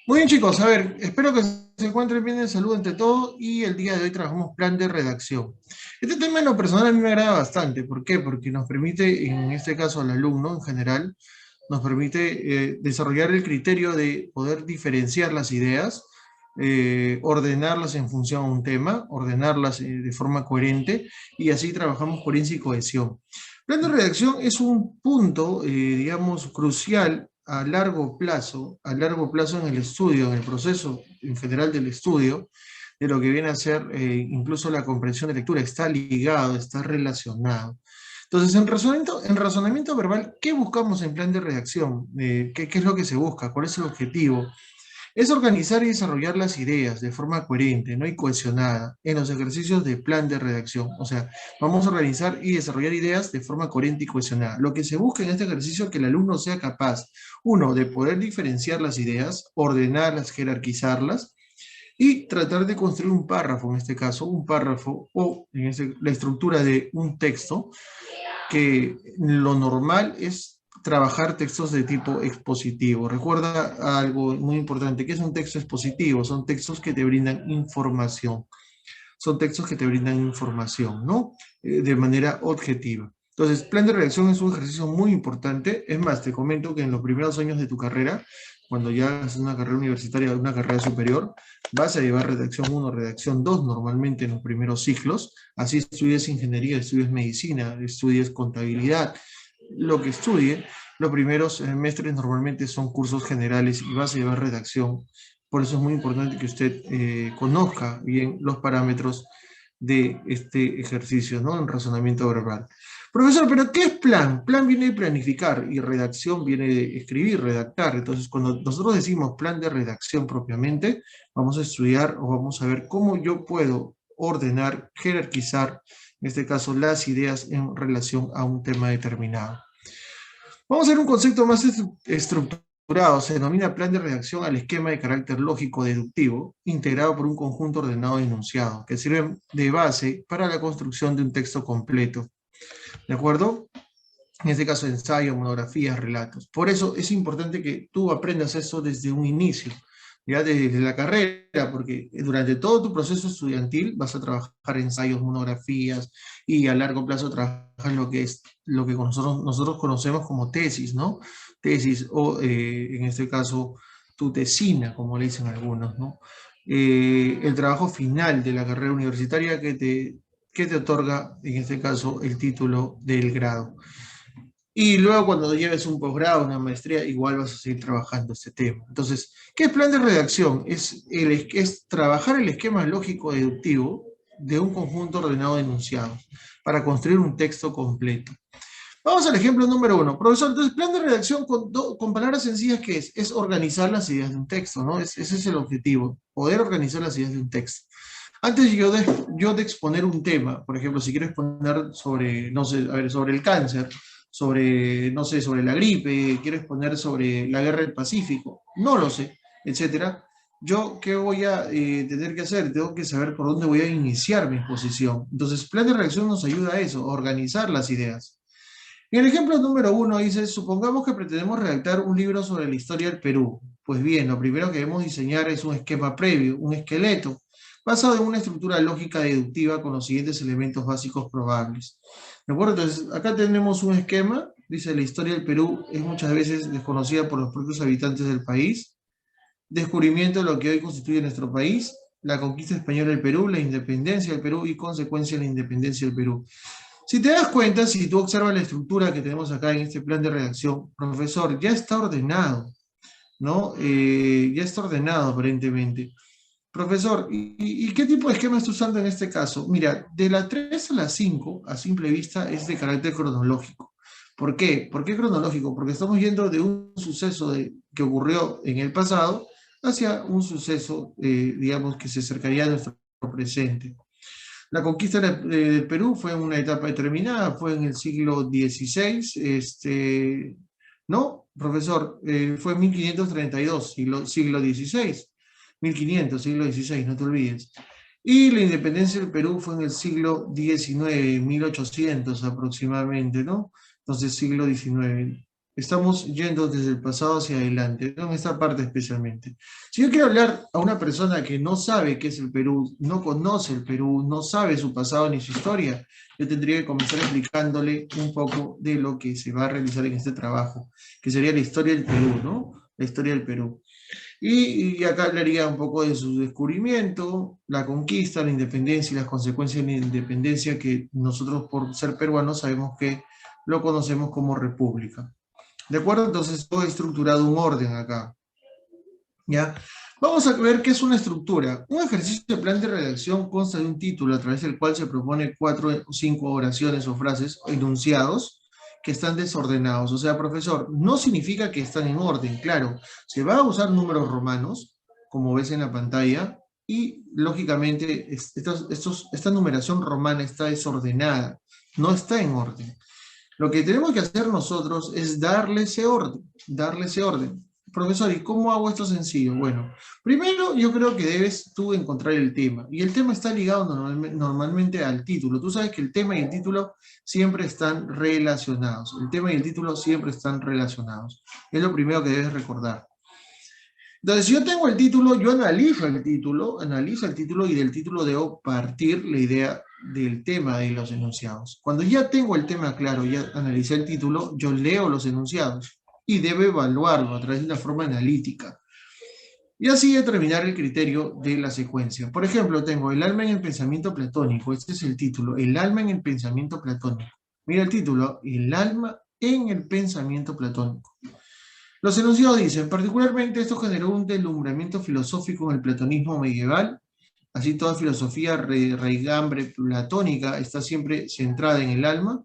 Muy bien, chicos, a ver, espero que se encuentren bien de salud ante todo y el día de hoy trabajamos plan de redacción. Este tema en lo personal a mí me agrada bastante. ¿Por qué? Porque nos permite, en este caso al alumno en general, nos permite desarrollar el criterio de poder diferenciar las ideas, ordenarlas en función a un tema, ordenarlas de forma coherente y así trabajamos coherencia y cohesión. Plan de redacción es un punto, digamos, crucial a largo plazo en el estudio, en el proceso en general del estudio, de lo que viene a ser incluso la comprensión de lectura. Está ligado, está relacionado. Entonces, en razonamiento verbal, ¿qué buscamos en plan de redacción? ¿Qué es lo que se busca? ¿Cuál es el objetivo? Es organizar y desarrollar las ideas de forma coherente, ¿no? Y cohesionada en los ejercicios de plan de redacción. O sea, vamos a organizar y desarrollar ideas de forma coherente y cohesionada. Lo que se busca en este ejercicio es que el alumno sea capaz, uno, de poder diferenciar las ideas, ordenarlas, jerarquizarlas, y tratar de construir un párrafo, en este caso, un párrafo o la estructura de un texto que lo normal es trabajar textos de tipo expositivo. Recuerda algo muy importante, que es un texto expositivo, son textos que te brindan información, son textos que te brindan información, ¿no? De manera objetiva. Entonces, plan de redacción es un ejercicio muy importante. Es más, te comento que en los primeros años de tu carrera, cuando ya haces una carrera universitaria, una carrera superior, vas a llevar redacción uno, redacción 2 normalmente en los primeros ciclos. Así estudies ingeniería, estudies medicina, estudies contabilidad, lo que estudie. Los primeros semestres normalmente son cursos generales y vas a llevar redacción. Por eso es muy importante que usted conozca bien los parámetros de este ejercicio, ¿no? En razonamiento verbal. Profesor, ¿pero qué es plan? Plan viene de planificar y redacción viene de escribir, redactar. Entonces, cuando nosotros decimos plan de redacción propiamente, vamos a estudiar o vamos a ver cómo yo puedo ordenar, jerarquizar, en este caso, las ideas en relación a un tema determinado. Vamos a ver un concepto más estructurado. Se denomina plan de redacción al esquema de carácter lógico deductivo, integrado por un conjunto ordenado de enunciados, que sirven de base para la construcción de un texto completo. ¿De acuerdo? En este caso, ensayos, monografías, relatos. Por eso es importante que tú aprendas eso desde un inicio, ya desde la carrera, porque durante todo tu proceso estudiantil vas a trabajar ensayos, monografías, y a largo plazo trabajas lo que es lo que nosotros conocemos como tesis, ¿no? Tesis o, en este caso, tu tesina, como le dicen algunos, ¿no? El trabajo final de la carrera universitaria que te otorga, en este caso, el título del grado. Y luego cuando lleves un posgrado, una maestría, igual vas a seguir trabajando este tema. Entonces, ¿qué es plan de redacción? Es trabajar el esquema lógico deductivo de un conjunto ordenado de enunciados para construir un texto completo. Vamos al ejemplo número uno. Profesor, entonces, plan de redacción con palabras sencillas, ¿qué es? Es organizar las ideas de un texto, ¿no? Ese es el objetivo, poder organizar las ideas de un texto. Antes yo de exponer un tema, por ejemplo, si quiero exponer sobre, no sé, a ver, sobre el cáncer, sobre, no sé, sobre la gripe, quiero exponer sobre la guerra del Pacífico, no lo sé, etcétera. Yo, ¿qué voy a tener que hacer? Tengo que saber por dónde voy a iniciar mi exposición. Entonces, plan de redacción nos ayuda a eso, a organizar las ideas. En el ejemplo número uno dice, supongamos que pretendemos redactar un libro sobre la historia del Perú. Pues bien, lo primero que debemos diseñar es un esquema previo, un esqueleto, basado en una estructura lógica deductiva con los siguientes elementos básicos probables. ¿De acuerdo? Entonces, acá tenemos un esquema, dice, la historia del Perú es muchas veces desconocida por los propios habitantes del país, descubrimiento de lo que hoy constituye nuestro país, la conquista española del Perú, la independencia del Perú y consecuencia de la independencia del Perú. Si te das cuenta, si tú observas la estructura que tenemos acá en este plan de redacción, profesor, ya está ordenado, ¿no? Ya está ordenado aparentemente. Profesor, ¿y qué tipo de esquema está usando en este caso? Mira, de la 3 a la 5, a simple vista, es de carácter cronológico. ¿Por qué? ¿Por qué cronológico? Porque estamos yendo de un suceso que ocurrió en el pasado hacia un suceso, digamos, que se acercaría a nuestro presente. La conquista del Perú fue en una etapa determinada, fue en el siglo XVI, ¿no, profesor? Fue en 1532, siglo XVI, 1500, siglo XVI, no te olvides. Y la independencia del Perú fue en el siglo XIX, 1800 aproximadamente, ¿no? Entonces, siglo XIX. Estamos yendo desde el pasado hacia adelante, ¿no? En esta parte especialmente. Si yo quiero hablar a una persona que no sabe qué es el Perú, no conoce el Perú, no sabe su pasado ni su historia, yo tendría que comenzar explicándole un poco de lo que se va a realizar en este trabajo, que sería la historia del Perú, ¿no? La historia del Perú. Y acá hablaría un poco de su descubrimiento, la conquista, la independencia y las consecuencias de la independencia que nosotros por ser peruanos sabemos que lo conocemos como república. ¿De acuerdo? Entonces todo estructurado un orden acá. ¿Ya? Vamos a ver qué es una estructura. Un ejercicio de plan de redacción consta de un título a través del cual se propone 4 o 5 oraciones o frases o enunciados que están desordenados. O sea, profesor, no significa que están en orden, claro. Se va a usar números romanos, como ves en la pantalla, y lógicamente esta numeración romana está desordenada, no está en orden. Lo que tenemos que hacer nosotros es darle ese orden, darle ese orden. Profesor, ¿y cómo hago esto sencillo? Bueno, primero yo creo que debes tú encontrar el tema, y el tema está ligado normalmente al título. Tú sabes que el tema y el título siempre están relacionados. El tema y el título siempre están relacionados. Es lo primero que debes recordar. Entonces, si yo tengo el título, yo analizo el título y del título debo partir la idea del tema de los enunciados. Cuando ya tengo el tema claro, ya analicé el título, yo leo los enunciados y debo evaluarlo a través de una forma analítica. Y así determinar el criterio de la secuencia. Por ejemplo, tengo el alma en el pensamiento platónico. Este es el título, el alma en el pensamiento platónico. Mira el título, el alma en el pensamiento platónico. Los enunciados dicen, particularmente esto generó un deslumbramiento filosófico en el platonismo medieval, así toda filosofía raigambre platónica está siempre centrada en el alma.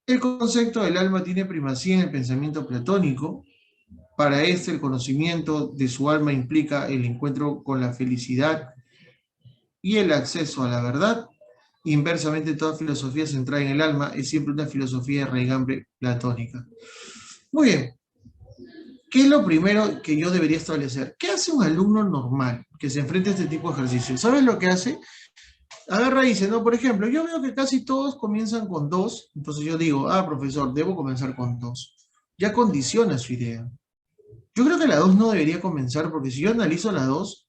El concepto del alma tiene primacía en el pensamiento platónico. Para este, el conocimiento de su alma implica el encuentro con la felicidad y el acceso a la verdad. Inversamente, toda filosofía centrada en el alma es siempre una filosofía de raigambre platónica. Muy bien. ¿Qué es lo primero que yo debería establecer? ¿Qué hace un alumno normal que se enfrenta a este tipo de ejercicios? ¿Sabes lo que hace? Agarra y dice, no, por ejemplo, yo veo que casi todos comienzan con 2, entonces yo digo, profesor, debo comenzar con 2. Ya condiciona su idea. Yo creo que la 2 no debería comenzar, porque si yo analizo la 2,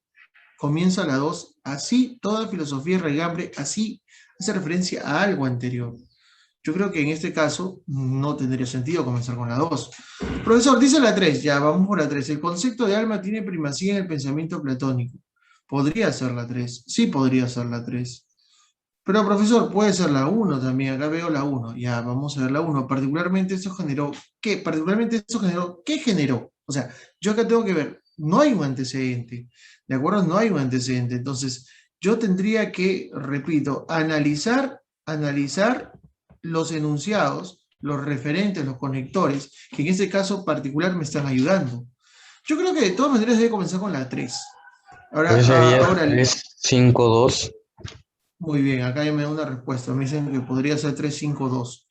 comienza la 2, así toda filosofía y regambre, así hace referencia a algo anterior. Yo creo que en este caso no tendría sentido comenzar con la 2. Profesor, dice la 3, ya vamos por la 3. El concepto de alma tiene primacía en el pensamiento platónico. ¿Podría ser la 3? Sí, podría ser la 3. Pero profesor, puede ser la 1 también. Acá veo la 1. Ya, vamos a ver la 1. Particularmente esto generó, ¿qué? Particularmente esto generó, ¿qué generó? O sea, yo acá tengo que ver, no hay un antecedente. ¿De acuerdo? No hay un antecedente. Entonces, yo tendría que, repito, analizar los enunciados, los referentes, los conectores, que en este caso particular me están ayudando. Yo creo que de todas maneras debe comenzar con la 3. Entonces sería Ahora, 3-5-2. muy bien, acá ya me da una respuesta. Me dicen que podría ser 3-5-2.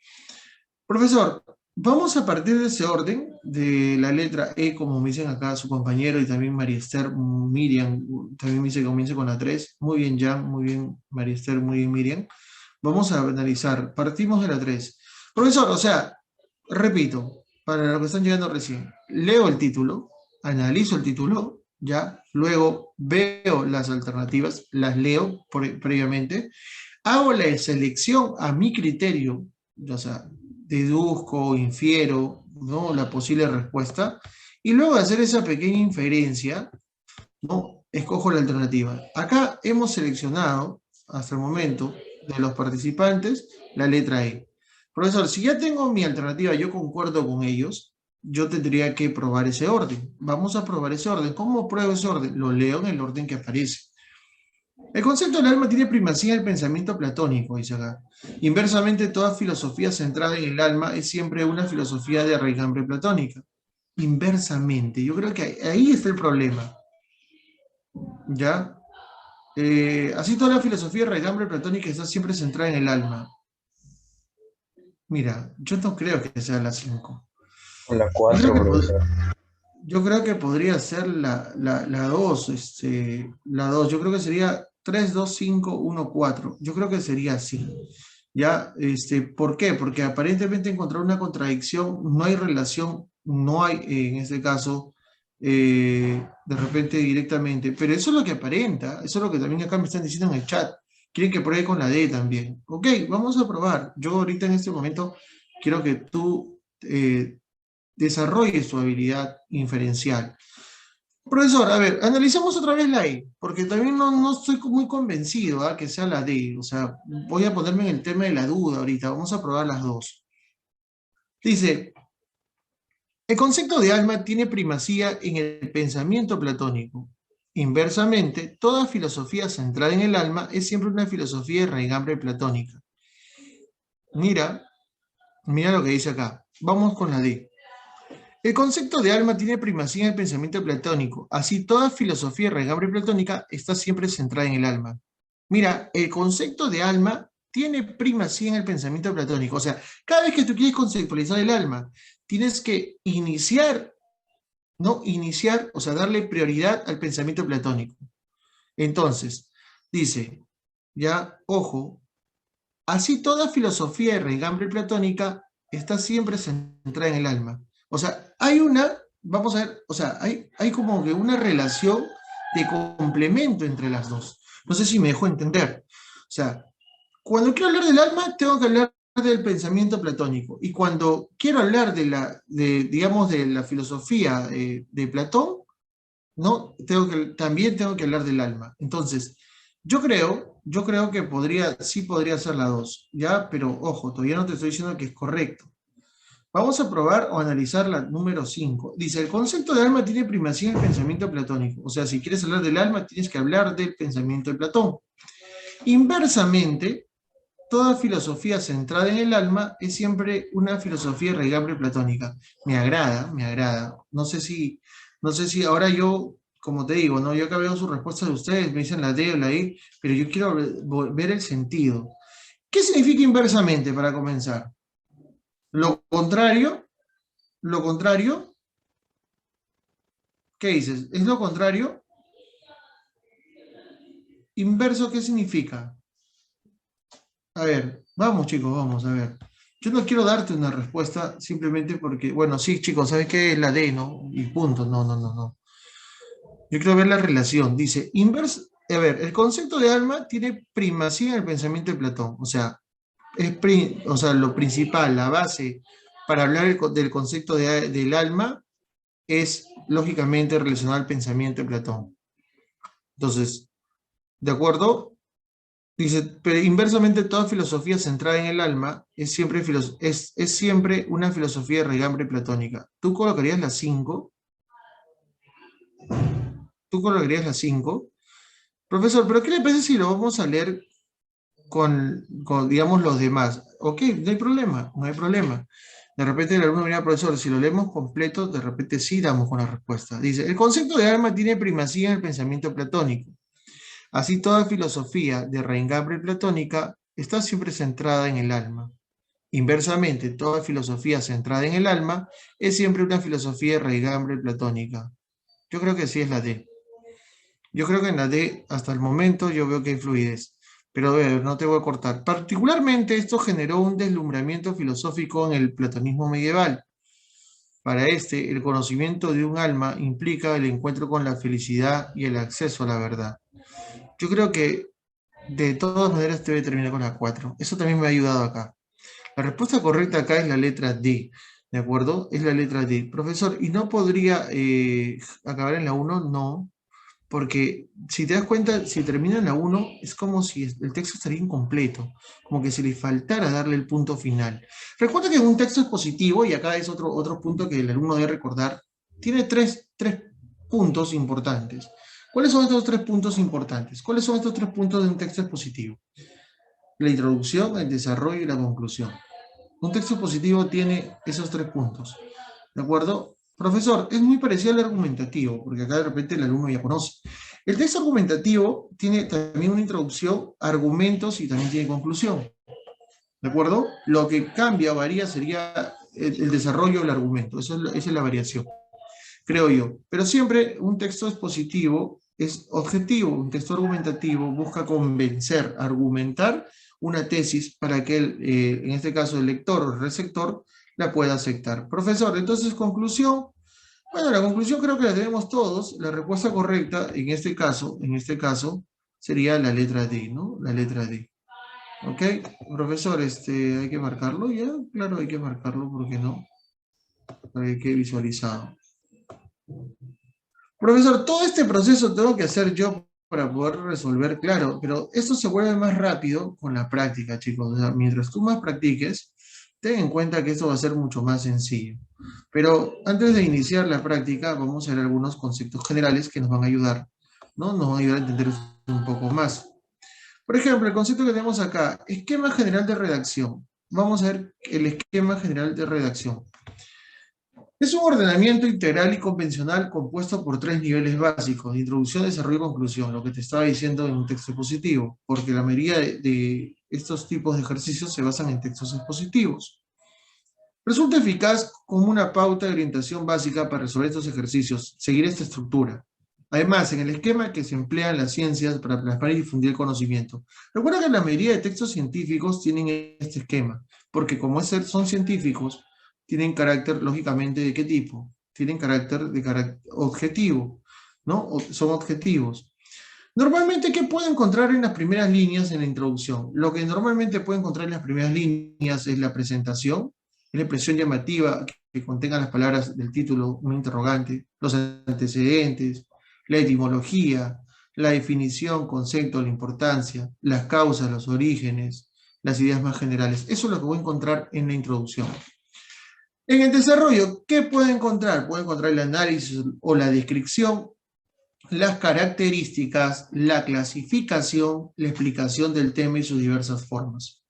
Profesor, vamos a partir de ese orden, de la letra E, como me dicen acá su compañero, y también María Esther, Miriam, también me dice que comience con la 3. Muy bien, Jan, muy bien, María Esther, muy bien, Miriam. Vamos a analizar. Partimos de la 3. Profesor, o sea, repito, para los que están llegando recién, leo el título, analizo el título, ya, luego veo las alternativas, las leo previamente, hago la selección a mi criterio, o sea, deduzco, infiero, ¿no?, la posible respuesta, y luego de hacer esa pequeña inferencia, ¿no?, escojo la alternativa. Acá hemos seleccionado, hasta el momento, de los participantes, la letra E. Profesor, si ya tengo mi alternativa, yo concuerdo con ellos, yo tendría que probar ese orden. Vamos a probar ese orden. ¿Cómo pruebo ese orden? Lo leo en el orden que aparece. El concepto del alma tiene primacía en el pensamiento platónico, dice acá. Inversamente, toda filosofía centrada en el alma es siempre una filosofía de raigambre platónica. Inversamente. Yo creo que ahí está el problema. ¿Ya? Así toda la filosofía de raigambre platónica está siempre centrada en el alma. Mira, yo no creo que sea la 5. La Yo creo 4, que, profesor. yo creo que podría ser la 2. La 2. Yo creo que sería 3-2-5-1-4. Yo creo que sería así. ¿Ya? ¿Por qué? Porque aparentemente encontrar una contradicción, no hay relación, no hay, en este caso, de repente directamente, pero eso es lo que aparenta, eso es lo que también acá me están diciendo en el chat. Quieren que pruebe con la D también. Ok, vamos a probar. Yo ahorita en este momento quiero que tú desarrolles tu habilidad inferencial. Profesor, a ver, analicemos otra vez la E, porque también no estoy muy convencido que sea la D. O sea, voy a ponerme en el tema de la duda ahorita. Vamos a probar las dos. Dice, el concepto de alma tiene primacía en el pensamiento platónico. Inversamente, toda filosofía centrada en el alma es siempre una filosofía de raigambre platónica. Mira, mira lo que dice acá. Vamos con la D. El concepto de alma tiene primacía en el pensamiento platónico. Así, toda filosofía de raigambre platónica está siempre centrada en el alma. Mira, el concepto de alma tiene primacía en el pensamiento platónico. O sea, cada vez que tú quieres conceptualizar el alma, tienes que iniciar, ¿no? Iniciar, o sea, darle prioridad al pensamiento platónico. Entonces, dice, ya, ojo, así toda filosofía de raigambre platónica está siempre centrada en el alma. O sea, hay una, vamos a ver, o sea, hay como que una relación de complemento entre las dos. No sé si me dejo entender. O sea, cuando quiero hablar del alma, tengo que hablar del pensamiento platónico. Y cuando quiero hablar digamos, de la filosofía de Platón, ¿no? También tengo que hablar del alma. Entonces, yo creo que sí podría ser la dos, ¿ya? Pero ojo, todavía no te estoy diciendo que es correcto. Vamos a probar o analizar la número 5. Dice, el concepto de alma tiene primacía en el pensamiento platónico. O sea, si quieres hablar del alma, tienes que hablar del pensamiento de Platón. Inversamente, toda filosofía centrada en el alma es siempre una filosofía de raigambre platónica. Me agrada, me agrada. No sé si ahora yo, como te digo, ¿no? Yo acá veo sus respuestas de ustedes, me dicen la D o la E, pero yo quiero ver el sentido. ¿Qué significa inversamente para comenzar? Lo contrario, ¿qué dices? ¿Es lo contrario? ¿Inverso qué significa? A ver, vamos chicos, vamos a ver. Yo no quiero darte una respuesta simplemente porque, bueno, sí chicos, ¿sabes qué es la D, no? Y punto, no, no, no, no. Yo quiero ver la relación. Dice, a ver, el concepto de alma tiene primacía en el pensamiento de Platón. O sea, lo principal, la base para hablar del concepto del alma es lógicamente relacionado al pensamiento de Platón. Entonces, ¿de acuerdo? Dice, pero inversamente toda filosofía centrada en el alma es siempre una filosofía de raigambre platónica. ¿Tú colocarías la 5? ¿Tú colocarías la 5? Profesor, ¿pero qué le parece si lo vamos a leer con, digamos, los demás? Ok, no hay problema, no hay problema. De repente el alumno mira, profesor, si lo leemos completo, de repente sí damos con la respuesta. Dice, el concepto de alma tiene primacía en el pensamiento platónico. Así toda filosofía de raigambre platónica está siempre centrada en el alma. Inversamente, toda filosofía centrada en el alma es siempre una filosofía de raigambre platónica. Yo creo que sí es la D. Yo creo que en la D, hasta el momento, yo veo que hay fluidez. Pero a ver, no te voy a cortar. Particularmente, esto generó un deslumbramiento filosófico en el platonismo medieval. Para este, el conocimiento de un alma implica el encuentro con la felicidad y el acceso a la verdad. Yo creo que de todas maneras debe terminar con la 4. Eso también me ha ayudado acá. La respuesta correcta acá es la letra D, ¿de acuerdo? Es la letra D. Profesor, ¿y no podría acabar en la 1? No, porque si te das cuenta, si termina en la 1, es como si el texto estaría incompleto, como que se le faltara darle el punto final. Recuerda que un texto expositivo, y acá es otro punto que el alumno debe recordar, tiene tres puntos importantes. ¿Cuáles son estos 3 puntos importantes? ¿Cuáles son estos 3 puntos de un texto expositivo? La introducción, el desarrollo y la conclusión. Un texto positivo tiene esos 3 puntos. ¿De acuerdo? Profesor, es muy parecido al argumentativo, porque acá de repente el alumno ya conoce. El texto argumentativo tiene también una introducción, argumentos y también tiene conclusión. ¿De acuerdo? Lo que cambia, varía, sería el desarrollo del argumento. Esa es la variación, creo yo. Pero siempre un texto expositivo es objetivo, un texto argumentativo busca convencer, argumentar una tesis para que en este caso el lector o el receptor la pueda aceptar. Profesor, entonces conclusión. Bueno, la conclusión creo que la tenemos todos. La respuesta correcta en este caso, sería la letra D, ¿no? La letra D. ¿Ok? Profesor, ¿hay que marcarlo ya? Claro, hay que marcarlo, ¿por qué no? Para que quede visualizado. Profesor, todo este proceso tengo que hacer yo para poder resolver, claro, pero esto se vuelve más rápido con la práctica, chicos. O sea, mientras tú más practiques, ten en cuenta que esto va a ser mucho más sencillo. Pero antes de iniciar la práctica, vamos a ver algunos conceptos generales que nos van a ayudar, ¿no? Nos van a ayudar a entender un poco más. Por ejemplo, el concepto que tenemos acá, esquema general de redacción. Vamos a ver el esquema general de redacción. Es un ordenamiento integral y convencional compuesto por 3 niveles básicos: introducción, desarrollo y conclusión, lo que te estaba diciendo en un texto expositivo, porque la mayoría de estos tipos de ejercicios se basan en textos expositivos. Resulta eficaz como una pauta de orientación básica para resolver estos ejercicios, seguir esta estructura. Además, en el esquema que se emplea en las ciencias para plasmar y difundir el conocimiento. Recuerda que la mayoría de textos científicos tienen este esquema, porque como son científicos, tienen carácter, lógicamente, ¿de qué tipo? Tienen carácter objetivo, ¿no? Son objetivos. Normalmente, ¿qué puede encontrar en las primeras líneas en la introducción? Lo que normalmente puede encontrar en las primeras líneas es la presentación, la expresión llamativa que contenga las palabras del título, un interrogante, los antecedentes, la etimología, la definición, concepto, la importancia, las causas, los orígenes, las ideas más generales. Eso es lo que voy a encontrar en la introducción. En el desarrollo, ¿qué puede encontrar? Puede encontrar el análisis o la descripción, las características, la clasificación, la explicación del tema y sus diversas formas.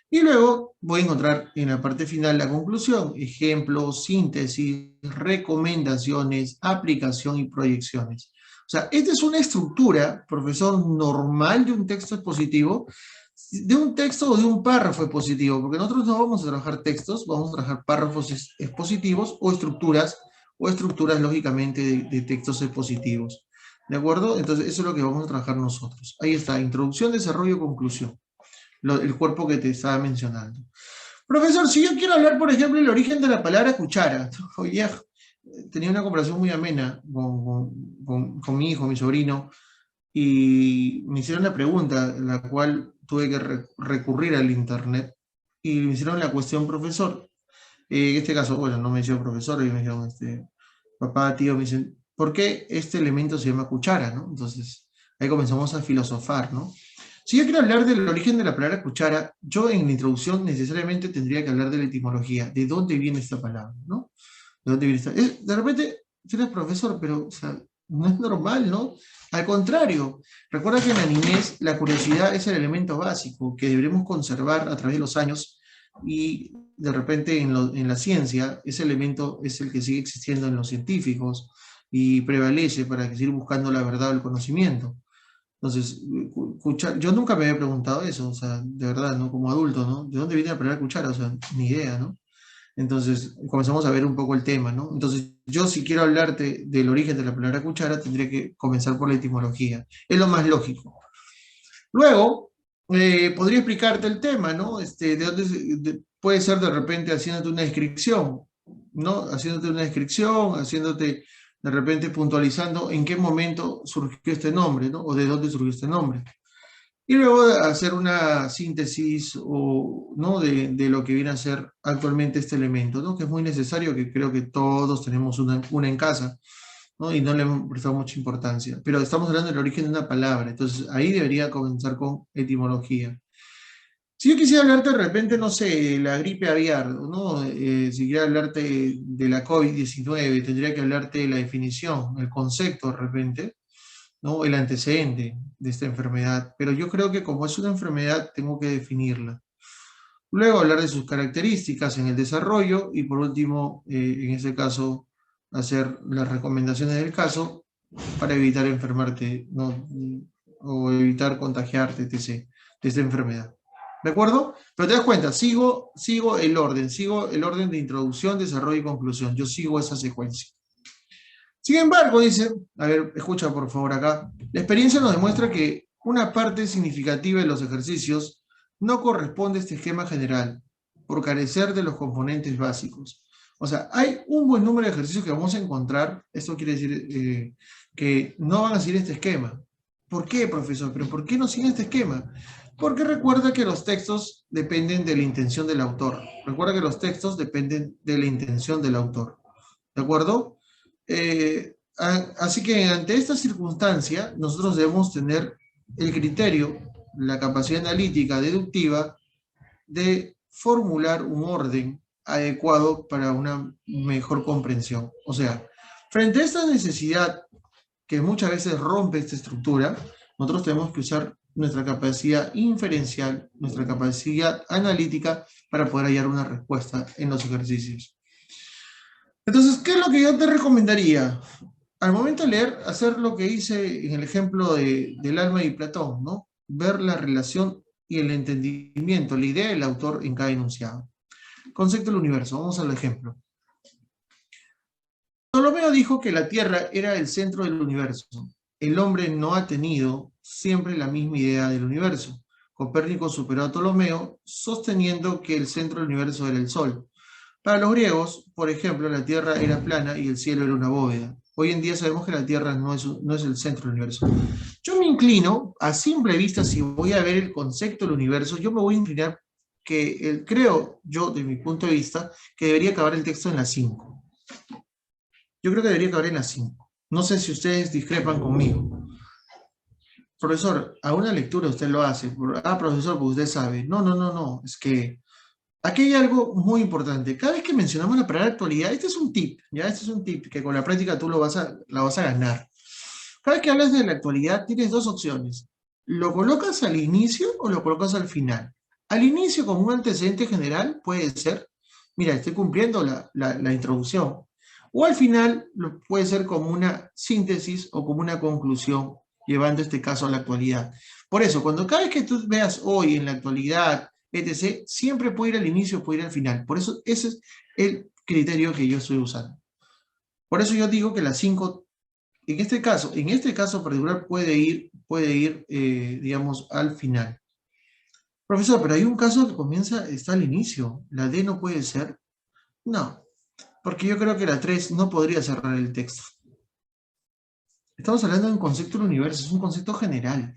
Y luego voy a encontrar en la parte final la conclusión: ejemplos, síntesis, recomendaciones, aplicación y proyecciones. O sea, esta es una estructura, profesor, normal de un texto expositivo, de un texto o de un párrafo expositivo, porque nosotros no vamos a trabajar textos, vamos a trabajar párrafos expositivos o estructuras lógicamente de textos expositivos. ¿De acuerdo? Entonces eso es lo que vamos a trabajar nosotros. Ahí está: introducción, desarrollo, conclusión. El cuerpo que te estaba mencionando. Profesor, si yo quiero hablar, por ejemplo, el origen de la palabra cuchara, oye, tenía una conversación muy amena con mi hijo, mi sobrino, y me hicieron la pregunta, en la cual tuve que recurrir al internet, y me hicieron la cuestión: profesor, en este caso, bueno, no me hicieron profesor, y me dijeron, papá, tío, me dicen, ¿por qué este elemento se llama cuchara, no? Entonces, ahí comenzamos a filosofar, ¿no? Si yo quiero hablar del origen de la palabra cuchara, yo en la introducción necesariamente tendría que hablar de la etimología, de dónde viene esta palabra, ¿no? ¿De dónde viene esta? De repente, tú eres profesor, pero, o sea, no es normal, ¿no? Al contrario, recuerda que en la niñez la curiosidad es el elemento básico que deberemos conservar a través de los años, y de repente en la ciencia ese elemento es el que sigue existiendo en los científicos y prevalece para seguir buscando la verdad o el conocimiento. Entonces, yo nunca me había preguntado eso, o sea, de verdad, ¿no? Como adulto, ¿no? ¿De dónde viene la palabra cuchara? O sea, ni idea, ¿no? Entonces, comenzamos a ver un poco el tema, ¿no? Entonces, yo si quiero hablarte del origen de la palabra cuchara, tendría que comenzar por la etimología. Es lo más lógico. Luego, podría explicarte el tema, ¿no? De dónde puede ser de repente haciéndote una descripción, ¿no? Haciéndote una descripción, haciéndote de repente puntualizando en qué momento surgió este nombre, ¿no? O de dónde surgió este nombre. Y luego hacer una síntesis ¿no? de lo que viene a ser actualmente este elemento, ¿no? Que es muy necesario, que creo que todos tenemos una en casa, ¿no? Y no le hemos prestado mucha importancia. Pero estamos hablando del origen de una palabra, entonces ahí debería comenzar con etimología. Si yo quisiera hablarte de repente, no sé, la gripe aviar, ¿no? Si quisiera hablarte de la COVID-19, tendría que hablarte de la definición, el concepto de repente, ¿no? El antecedente de esta enfermedad. Pero yo creo que como es una enfermedad, tengo que definirla. Luego hablar de sus características en el desarrollo y por último, en este caso, hacer las recomendaciones del caso para evitar enfermarte, ¿no? O evitar contagiarte, etc., de esta enfermedad. ¿De acuerdo? Pero te das cuenta, sigo el orden de introducción, desarrollo y conclusión. Yo sigo esa secuencia. Sin embargo, dice, a ver, escucha por favor acá, la experiencia nos demuestra que una parte significativa de los ejercicios no corresponde a este esquema general, por carecer de los componentes básicos. O sea, hay un buen número de ejercicios que vamos a encontrar, esto quiere decir que no van a seguir este esquema. ¿Por qué, profesor? ¿Pero por qué no siguen este esquema? Porque recuerda que los textos dependen de la intención del autor. Recuerda que los textos dependen de la intención del autor. ¿De acuerdo? Así que ante esta circunstancia, nosotros debemos tener el criterio, la capacidad analítica, deductiva, de formular un orden adecuado para una mejor comprensión. O sea, frente a esta necesidad que muchas veces rompe esta estructura, nosotros tenemos que usar nuestra capacidad inferencial, nuestra capacidad analítica para poder hallar una respuesta en los ejercicios. Entonces, ¿qué es lo que yo te recomendaría? Al momento de leer, hacer lo que hice en el ejemplo del alma y Platón, ¿no? Ver la relación y el entendimiento, la idea del autor en cada enunciado. Concepto del universo, vamos al ejemplo. Ptolomeo dijo que la Tierra era el centro del universo. El hombre no ha tenido siempre la misma idea del universo. Copérnico superó a Ptolomeo sosteniendo que el centro del universo era el Sol. Para los griegos, por ejemplo, la Tierra era plana y el cielo era una bóveda. Hoy en día sabemos que la Tierra no es el centro del universo. Yo me inclino, a simple vista, si voy a ver el concepto del universo, yo me voy a inclinar creo yo, de mi punto de vista, que debería acabar el texto en la 5. Yo creo que debería acabar en la 5. No sé si ustedes discrepan conmigo. Profesor, a una lectura usted lo hace. Profesor, pues usted sabe. No. Es que aquí hay algo muy importante. Cada vez que mencionamos la palabra actualidad, este es un tip, ¿ya? Este es un tip que con la práctica tú la vas a ganar. Cada vez que hablas de la actualidad, tienes dos opciones. ¿Lo colocas al inicio o lo colocas al final? Al inicio, como un antecedente general, puede ser, mira, estoy cumpliendo la introducción. O al final, puede ser como una síntesis o como una conclusión, llevando este caso a la actualidad. Por eso, cada vez que tú veas hoy en la actualidad, etc., siempre puede ir al inicio, puede ir al final. Por eso, ese es el criterio que yo estoy usando. Por eso yo digo que la 5, en este caso particular, puede ir digamos, al final. Profesor, pero hay un caso que está al inicio. ¿La D no puede ser? No, porque yo creo que la 3 no podría cerrar el texto. Estamos hablando de un concepto del universo, es un concepto general.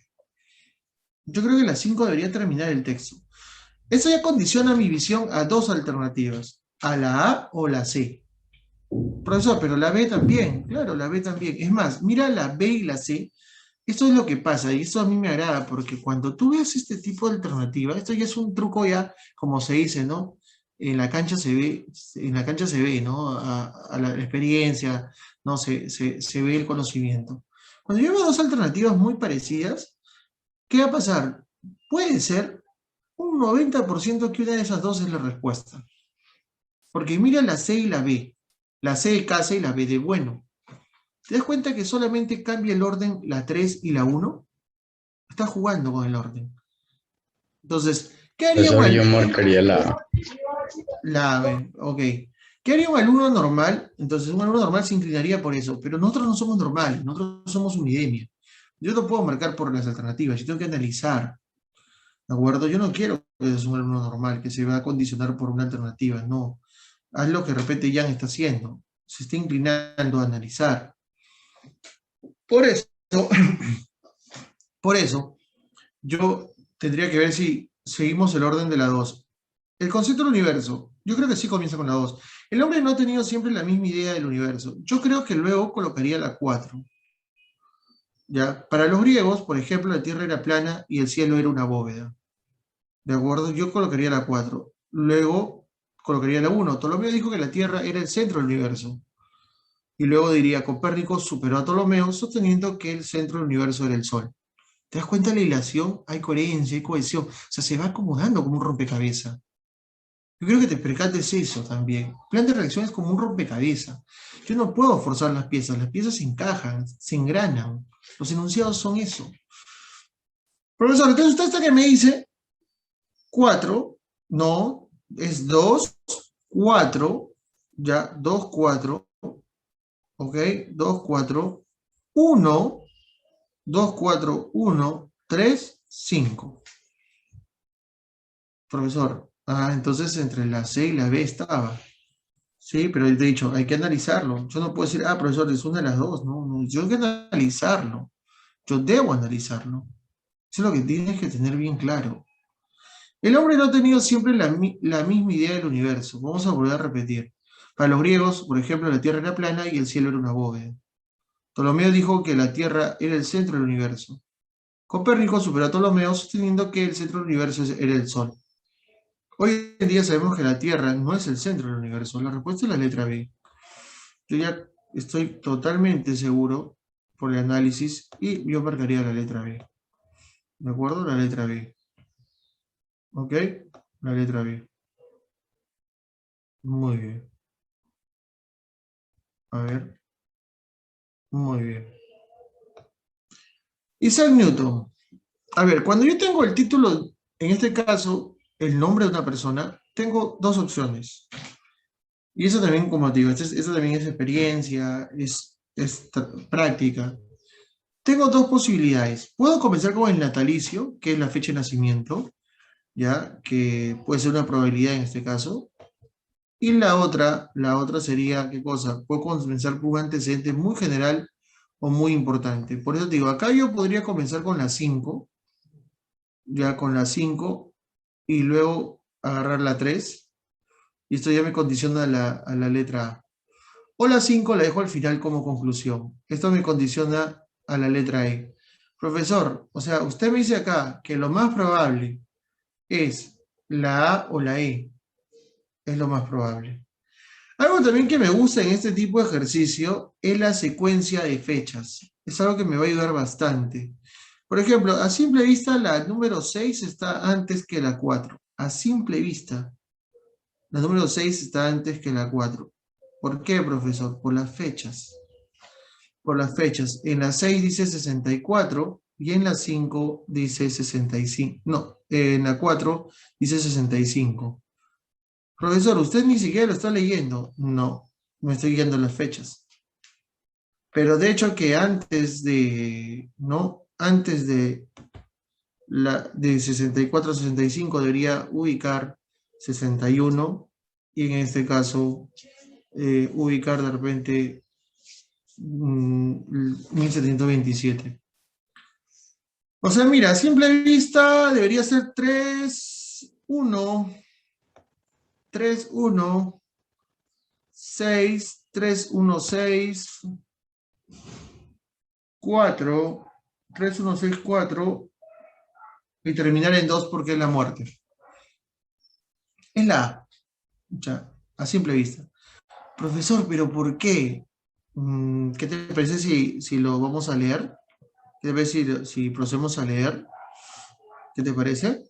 Yo creo que la 5 debería terminar el texto. Eso ya condiciona mi visión a dos alternativas, a la A o la C. Profesor, pero la B también, claro, la B también. Es más, mira la B y la C. Esto es lo que pasa, y esto a mí me agrada, porque cuando tú ves este tipo de alternativa, esto ya es un truco ya, como se dice, ¿no? En la cancha se ve, ¿no? A la experiencia, ¿no? Se ve el conocimiento. Cuando yo veo dos alternativas muy parecidas, ¿qué va a pasar? Puede ser un 90% que una de esas dos es la respuesta. Porque mira la C y la B. La C de casa y la B de bueno. ¿Te das cuenta que solamente cambia el orden la 3 y la 1? Está jugando con el orden. Entonces, ¿qué haría Eso yo marcaría la B? Ok. ¿Qué haría un alumno normal? Entonces, un alumno normal se inclinaría por eso, pero nosotros no somos normales, nosotros somos unidemia. Yo no puedo marcar por las alternativas, yo tengo que analizar. ¿De acuerdo? Yo no quiero que seas un alumno normal, que se va a condicionar por una alternativa, no. Haz lo que de repente Jan está haciendo. Se está inclinando a analizar. Por eso, yo tendría que ver si seguimos el orden de la 2. El concepto del universo, yo creo que sí comienza con la 2. El hombre no ha tenido siempre la misma idea del universo. Yo creo que luego colocaría la 4. ¿Ya? Para los griegos, por ejemplo, la tierra era plana y el cielo era una bóveda. ¿De acuerdo? Yo colocaría la 4. Luego colocaría la 1. Ptolomeo dijo que la tierra era el centro del universo. Y luego diría, Copérnico superó a Ptolomeo sosteniendo que el centro del universo era el Sol. ¿Te das cuenta de la hilación? Hay coherencia, hay cohesión. O sea, se va acomodando como un rompecabezas. Yo creo que te percates eso también. Plan de reacción es como un rompecabezas. Yo no puedo forzar las piezas se encajan, se engranan. Los enunciados son eso. Profesor, entonces usted está que me dice 4, no, es 2, 4, ya, 2, 4, ok, 2, 4, 1, 2, 4, 1, 3, 5. Profesor, entonces entre la C y la B estaba. Sí, pero te he dicho, hay que analizarlo. Yo no puedo decir, profesor, es una de las dos. No, no, yo hay que analizarlo. Yo debo analizarlo. Eso es lo que tienes que tener bien claro. El hombre no ha tenido siempre la misma idea del universo. Vamos a volver a repetir. Para los griegos, por ejemplo, la Tierra era plana y el cielo era una bóveda. Ptolomeo dijo que la Tierra era el centro del universo. Copérnico superó a Ptolomeo sosteniendo que el centro del universo era el Sol. Hoy en día sabemos que la Tierra no es el centro del universo. La respuesta es la letra B. Yo ya estoy totalmente seguro por el análisis y yo marcaría la letra B. ¿De acuerdo? La letra B. ¿Ok? La letra B. Muy bien. A ver. Muy bien. Isaac Newton. A ver, cuando yo tengo el título, en este caso, el nombre de una persona, tengo dos opciones. Y eso también, como te digo, eso también es experiencia, es práctica. Tengo dos posibilidades. Puedo comenzar con el natalicio, que es la fecha de nacimiento, ¿ya? Que puede ser una probabilidad en este caso. Y la otra sería, ¿qué cosa? Puedo comenzar con un antecedente muy general o muy importante. Por eso te digo, acá yo podría comenzar con la 5, ya con la 5, y luego agarrar la 3, y esto ya me condiciona a la letra A. O la 5 la dejo al final como conclusión. Esto me condiciona a la letra E. Profesor, o sea, usted me dice acá que lo más probable es la A o la E. Es lo más probable. Algo también que me gusta en este tipo de ejercicio es la secuencia de fechas. Es algo que me va a ayudar bastante. Por ejemplo, a simple vista la número 6 está antes que la 4. A simple vista, la número 6 está antes que la 4. ¿Por qué, profesor? Por las fechas. Por las fechas. En la 6 dice 64 y en la 5 dice 65. No, en la 4 dice 65. Profesor, usted ni siquiera lo está leyendo. No, me estoy guiando las fechas. Pero de hecho que antes de, ¿no? Antes de 64 a 65 debería ubicar 61 y en este caso ubicar de repente 1727. O sea, mira, a simple vista debería ser 3, 1, 3, 1, 6, 3, 1, 6, 4, 3, 1, 6, 4 y terminar en 2 porque es la muerte. Es la A, ya, a simple vista. Profesor, ¿pero por qué? ¿Qué te parece si lo vamos a leer? ¿Qué te parece si procedemos a leer? ¿Qué te parece?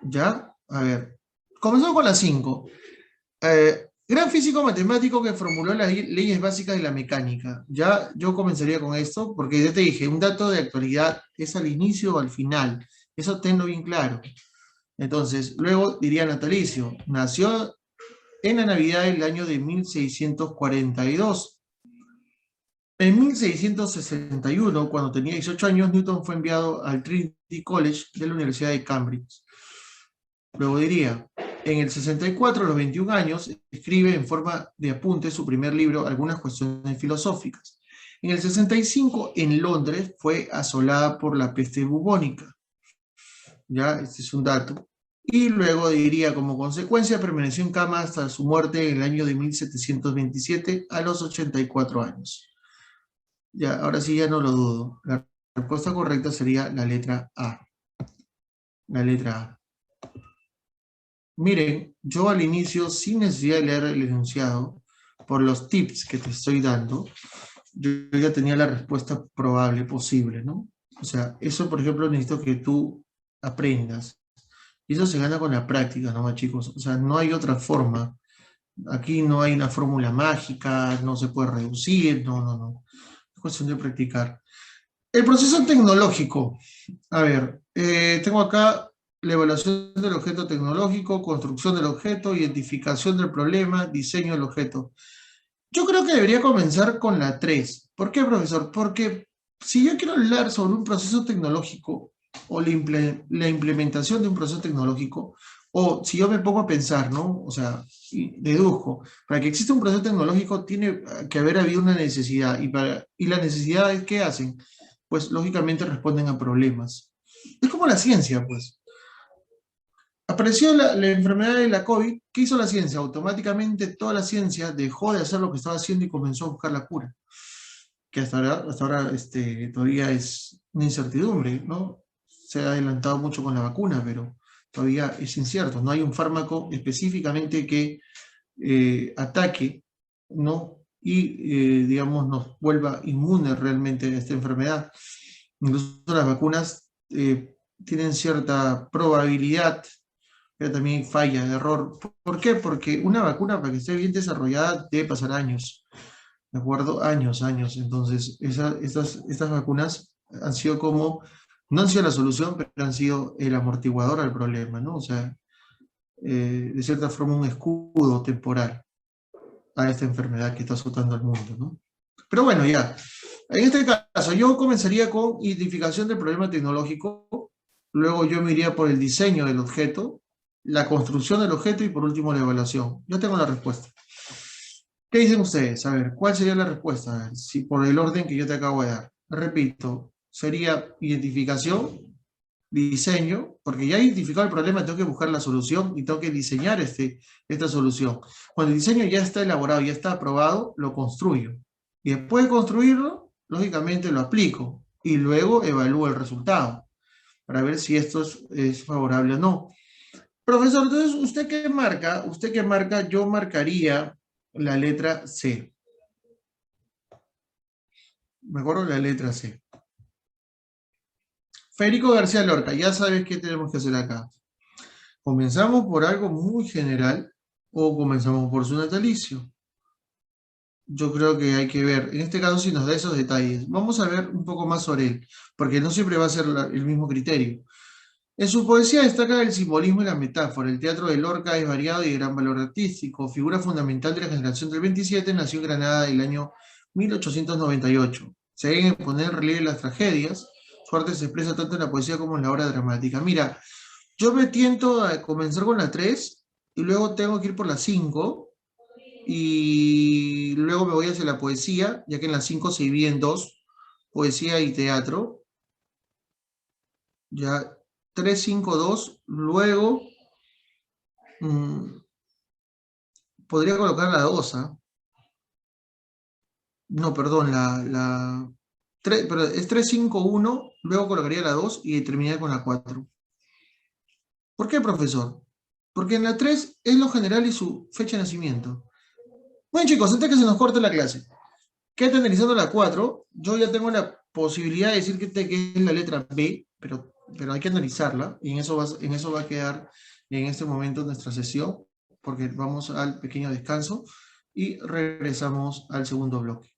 ¿Ya? A ver. Comenzamos con la 5. Gran físico matemático que formuló las leyes básicas de la mecánica. Ya yo comenzaría con esto, porque ya te dije, un dato de actualidad es al inicio o al final. Eso tenlo bien claro. Entonces, luego diría natalicio. Nació en la Navidad del año de 1642. En 1661, cuando tenía 18 años, Newton fue enviado al Trinity College de la Universidad de Cambridge. Luego diría, en el 64, a los 21 años, escribe en forma de apunte su primer libro, Algunas cuestiones filosóficas. En el 65, en Londres, fue asolada por la peste bubónica. Ya, este es un dato. Y luego diría, como consecuencia, permaneció en cama hasta su muerte en el año de 1727, a los 84 años. Ya, ahora sí ya no lo dudo. La respuesta correcta sería la letra A. La letra A. Miren, yo al inicio, sin necesidad de leer el enunciado, por los tips que te estoy dando, yo ya tenía la respuesta probable, posible, ¿no? O sea, eso, por ejemplo, necesito que tú aprendas. Y eso se gana con la práctica, ¿no, chicos? O sea, no hay otra forma. Aquí no hay una fórmula mágica, no se puede reducir, no. Es cuestión de practicar. El proceso tecnológico. A ver, tengo acá la evaluación del objeto tecnológico, construcción del objeto, identificación del problema, diseño del objeto. Yo creo que debería comenzar con la 3. ¿Por qué, profesor? Porque si yo quiero hablar sobre un proceso tecnológico o la implementación de un proceso tecnológico, O si yo me pongo a pensar, ¿no? O sea, y deduzco, para que exista un proceso tecnológico tiene que haber habido una necesidad, y la necesidad, ¿qué hacen? Pues lógicamente responden a problemas. Es como la ciencia, pues. Apareció la enfermedad de la COVID, ¿qué hizo la ciencia? Automáticamente toda la ciencia dejó de hacer lo que estaba haciendo y comenzó a buscar la cura, que hasta ahora todavía es una incertidumbre, ¿no? Se ha adelantado mucho con la vacuna, pero todavía es incierto. No hay un fármaco específicamente que ataque, ¿no? Y, digamos, nos vuelva inmunes realmente a esta enfermedad. Incluso las vacunas tienen cierta probabilidad, pero también falla, de error. ¿Por qué? Porque una vacuna, para que esté bien desarrollada, debe pasar años, ¿de acuerdo? Años, años. Entonces, estas vacunas han sido como, no han sido la solución, pero han sido el amortiguador al problema, ¿no? O sea, de cierta forma un escudo temporal a esta enfermedad que está azotando al mundo, ¿no? Pero bueno, ya. En este caso, yo comenzaría con identificación del problema tecnológico, luego yo me iría por el diseño del objeto, la construcción del objeto y por último la evaluación. Yo tengo la respuesta. ¿Qué dicen ustedes? A ver, ¿cuál sería la respuesta? A ver, si por el orden que yo te acabo de dar. Repito, sería identificación, diseño, porque ya he identificado el problema, tengo que buscar la solución y tengo que diseñar esta solución. Cuando el diseño ya está elaborado, ya está aprobado, lo construyo. Y después de construirlo, lógicamente lo aplico y luego evalúo el resultado para ver si esto es favorable o no. Profesor, entonces, ¿usted qué marca? ¿Usted qué marca? Yo marcaría la letra C. Me acuerdo la letra C. Federico García Lorca, ya sabes qué tenemos que hacer acá. ¿Comenzamos por algo muy general o comenzamos por su natalicio? Yo creo que hay que ver, en este caso si nos da esos detalles. Vamos a ver un poco más sobre él, porque no siempre va a ser el mismo criterio. En su poesía destaca el simbolismo y la metáfora. El teatro de Lorca es variado y de gran valor artístico. Figura fundamental de la generación del 27, nació en Granada el año 1898. Se deben exponer en relieve las tragedias. Su arte se expresa tanto en la poesía como en la obra dramática. Mira, yo me tiento a comenzar con la 3 y luego tengo que ir por la 5 y luego me voy hacia la poesía, ya que en la 5 se divide en dos, poesía y teatro. Ya 3, 5, 2. Luego podría colocar la 2, ¿ah? No, perdón, pero es 3, 5, 1, luego colocaría la 2 y terminaría con la 4. ¿Por qué, profesor? Porque en la 3 es lo general y su fecha de nacimiento. Bueno, chicos, antes que se nos corte la clase, quédate analizando la 4. Yo ya tengo la posibilidad de decir que es la letra B, pero hay que analizarla, y en eso va a quedar en este momento nuestra sesión, porque vamos al pequeño descanso y regresamos al segundo bloque.